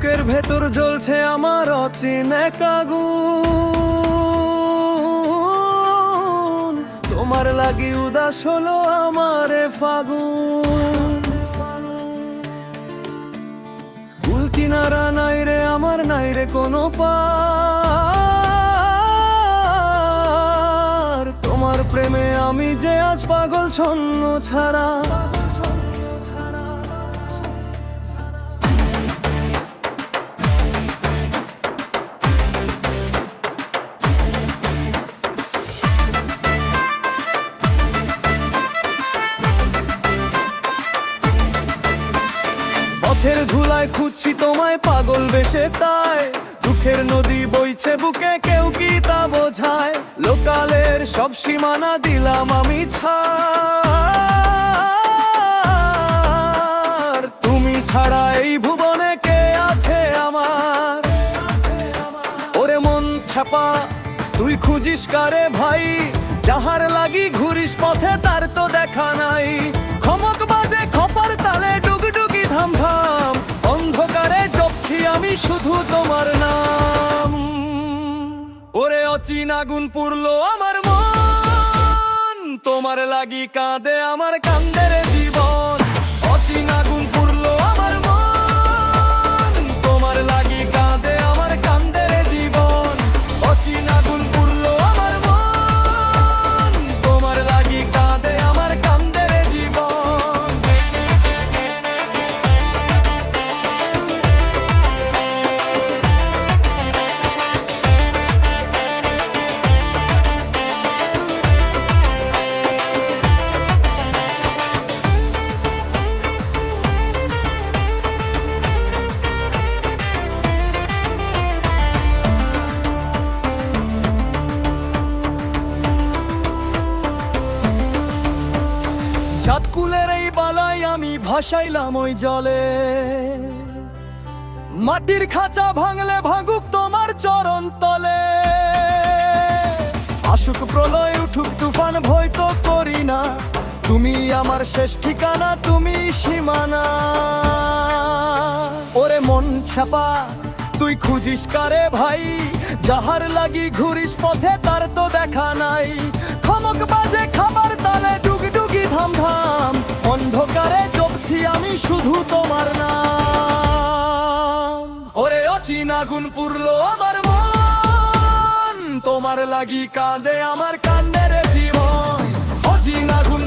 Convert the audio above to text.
বুকের ভেতর জ্বলছে আমার অচেনা আগুন, তোমার লাগি উদাস হলো আমারে ফাগুন। কুল কিনারা নাই রে আমার, নাই রে কোনো পার, তোমার প্রেমে আমি যে আজ পাগল ছন্ন ছাড়া। পথের ধুলায় খুঁজছি তোমায় পাগল বেশে, তাই দুঃখের নদী বইছে বুকে, কেউ কি তা বোঝায়? লোকালের সব সীমানা দিলাম আমি ছাড়, তুমি ছাড়া এই ভুবনে কে আছে আমার? ওরে মন ছাপা তুই খুঁজিস কারে ভাই, যাহার লাগি ঘুরিস পথে তার তো দেখা নাই। খমক বাজে খপার তালে ডুগডুগি ধাম ধাম, অন্ধকারে জপছি আমি শুধু তোমার নাম। ওরে অচিন আগুন পুরলো আমার মন, তোমার লাগি কাঁদে আমার কান্দের জীবন। অচিন আগুন পুরলো আমার মন, তোমার লাগি কাঁদে আমার কান্দের জীবন। অচিন আগুন পুরলো আমার মন, তোমার লাগি কাঁদে আমার কান্দের জীবন। চাঁদকুলের এই বালাই আমি ভাসাইলাম ওই জলে, মাটির খাঁচা ভাঙলে ভাঙুক তোমার চরণ তলে। আসুক প্রলয় উঠুক তুফান ভয় তো করি না, তুমি আমার শেষ ঠিকানা, তুমি সীমানা। ওরে মন ছাপা তুই খুঁজিস কারে ভাই, যাহার লাগি ঘুরিস পথে তার তো দেখা নাই। খমক বাজে খাবার তালে ডুগডুগি ধাম ধাম, অন্ধকারে জপছি আমি শুধু তোমার নাম। ওরে অচিন আগুন পুরলো আমার মন, তোমার লাগি কাঁদে আমার কান্দের জীবন। অচিন আগুন